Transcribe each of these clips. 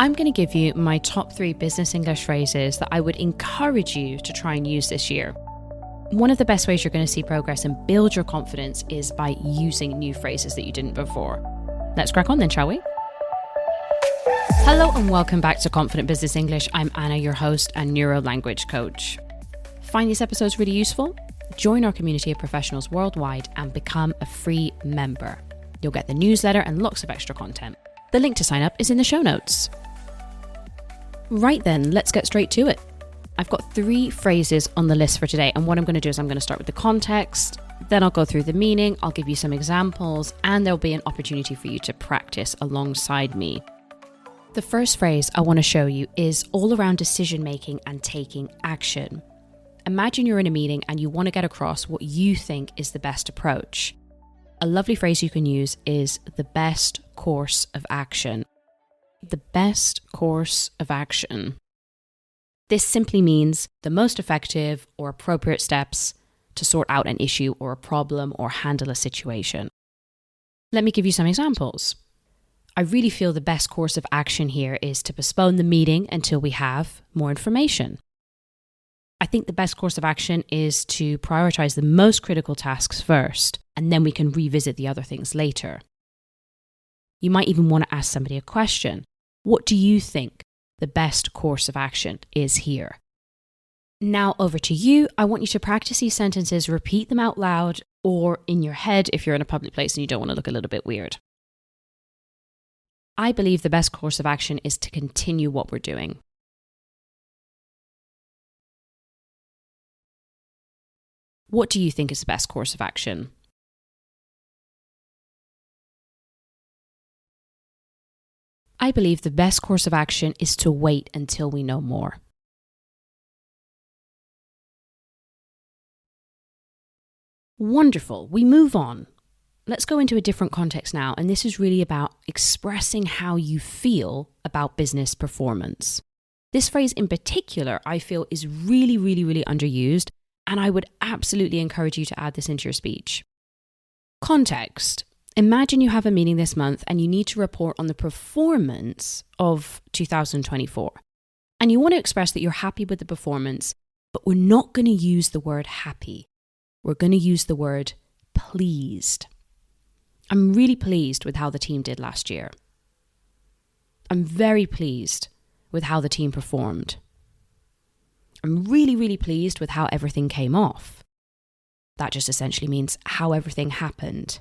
I'm going to give you my top 3 business English phrases that I would encourage you to try and use this year. One of the best ways you're going to see progress and build your confidence is by using new phrases that you didn't before. Let's crack on then, shall we? Hello and welcome back to Confident Business English. I'm Anna, your host and neuro-language coach. Find these episodes really useful? Join our community of professionals worldwide and become a free member. You'll get the newsletter and lots of extra content. The link to sign up is in the show notes. Right then, let's get straight to it. I've got 3 phrases on the list for today, and what I'm going to do is I'm going to start with the context, then I'll go through the meaning, I'll give you some examples, and there'll be an opportunity for you to practice alongside me. The first phrase I want to show you is all around decision making and taking action. Imagine you're in a meeting and you want to get across what you think is the best approach. A lovely phrase you can use is the best course of action. The best course of action. This simply means the most effective or appropriate steps to sort out an issue or a problem or handle a situation. Let me give you some examples. I really feel the best course of action here is to postpone the meeting until we have more information. I think the best course of action is to prioritize the most critical tasks first, and then we can revisit the other things later. You might even want to ask somebody a question. What do you think the best course of action is here? Now over to you. I want you to practice these sentences, repeat them out loud or in your head if you're in a public place and you don't want to look a little bit weird. I believe the best course of action is to continue what we're doing. What do you think is the best course of action? I believe the best course of action is to wait until we know more. Wonderful. We move on. Let's go into a different context now, and this is really about expressing how you feel about business performance. This phrase in particular, I feel, is really underused, and I would absolutely encourage you to add this into your speech. Context. Imagine you have a meeting this month and you need to report on the performance of 2024. And you want to express that you're happy with the performance, but we're not going to use the word happy. We're going to use the word pleased. I'm really pleased with how the team did last year. I'm very pleased with how the team performed. I'm really pleased with how everything came off. That just essentially means how everything happened.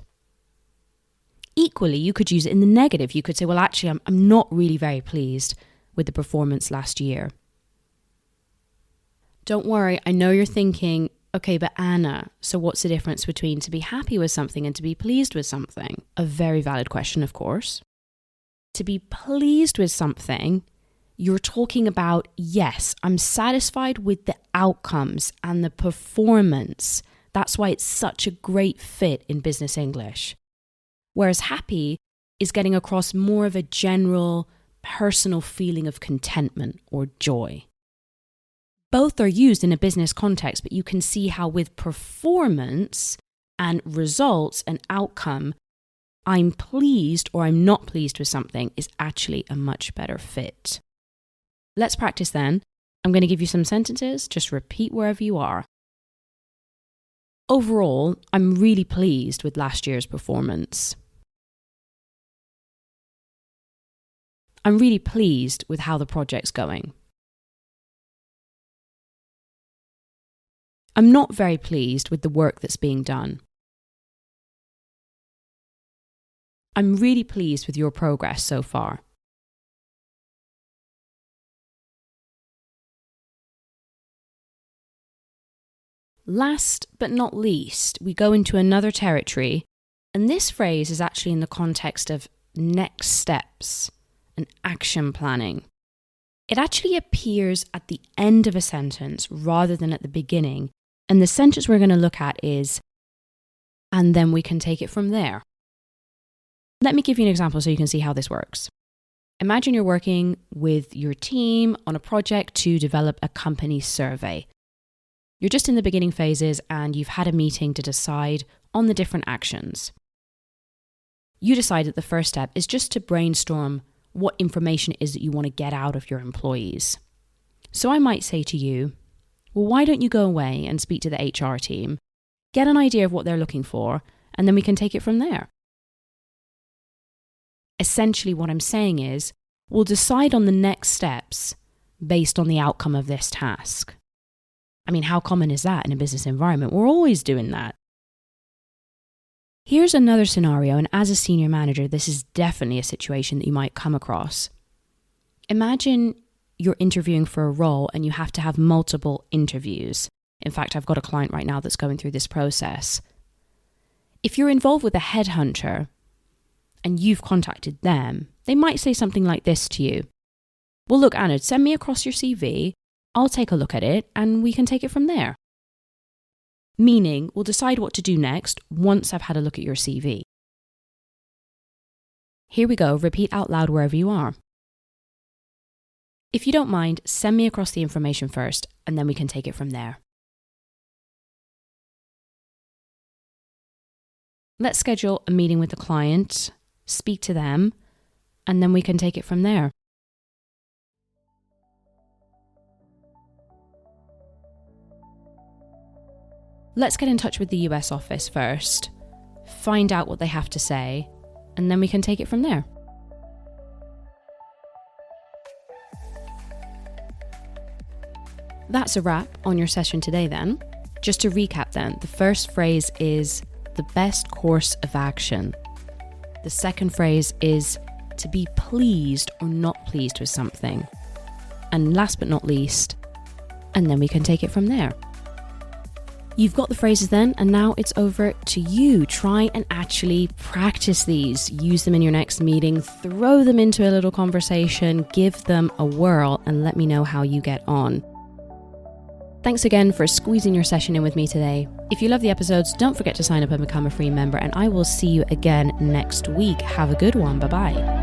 Equally, you could use it in the negative. You could say, well, actually, I'm not really very pleased with the performance last year. Don't worry, I know you're thinking, okay, but Anna, so what's the difference between to be happy with something and to be pleased with something? A very valid question, of course. To be pleased with something, you're talking about, yes, I'm satisfied with the outcomes and the performance. That's why it's such a great fit in business English. Whereas happy is getting across more of a general, personal feeling of contentment or joy. Both are used in a business context, but you can see how with performance and results and outcome, I'm pleased or I'm not pleased with something is actually a much better fit. Let's practice then. I'm going to give you some sentences. Just repeat wherever you are. Overall, I'm really pleased with last year's performance. I'm really pleased with how the project's going. I'm not very pleased with the work that's being done. I'm really pleased with your progress so far. Last but not least, we go into another territory, and this phrase is actually in the context of next steps and action planning. It actually appears at the end of a sentence rather than at the beginning, and the sentence we're going to look at is, and then we can take it from there. Let me give you an example so you can see how this works. Imagine you're working with your team on a project to develop a company survey. You're just in the beginning phases and you've had a meeting to decide on the different actions. You decide that the first step is just to brainstorm what information it is that you want to get out of your employees. So I might say to you, well, why don't you go away and speak to the HR team, get an idea of what they're looking for, and then we can take it from there. Essentially, what I'm saying is, we'll decide on the next steps based on the outcome of this task. I mean, how common is that in a business environment? We're always doing that. Here's another scenario, and as a senior manager, this is definitely a situation that you might come across. Imagine you're interviewing for a role and you have to have multiple interviews. In fact, I've got a client right now that's going through this process. If you're involved with a headhunter and you've contacted them, they might say something like this to you. Well, look, Anna, send me across your CV. I'll take a look at it and we can take it from there. Meaning, we'll decide what to do next once I've had a look at your CV. Here we go, repeat out loud wherever you are. If you don't mind, send me across the information first and then we can take it from there. Let's schedule a meeting with the client, speak to them, and then we can take it from there. Let's get in touch with the US office first, find out what they have to say, and then we can take it from there. That's a wrap on your session today then. Just to recap then, the first phrase is the best course of action. The second phrase is to be pleased or not pleased with something. And last but not least, and then we can take it from there. You've got the phrases then, and now it's over to you. Try and actually practice these. Use them in your next meeting, throw them into a little conversation, give them a whirl, and let me know how you get on. Thanks again for squeezing your session in with me today. If you love the episodes, don't forget to sign up and become a free member, and I will see you again next week. Have a good one. Bye-bye.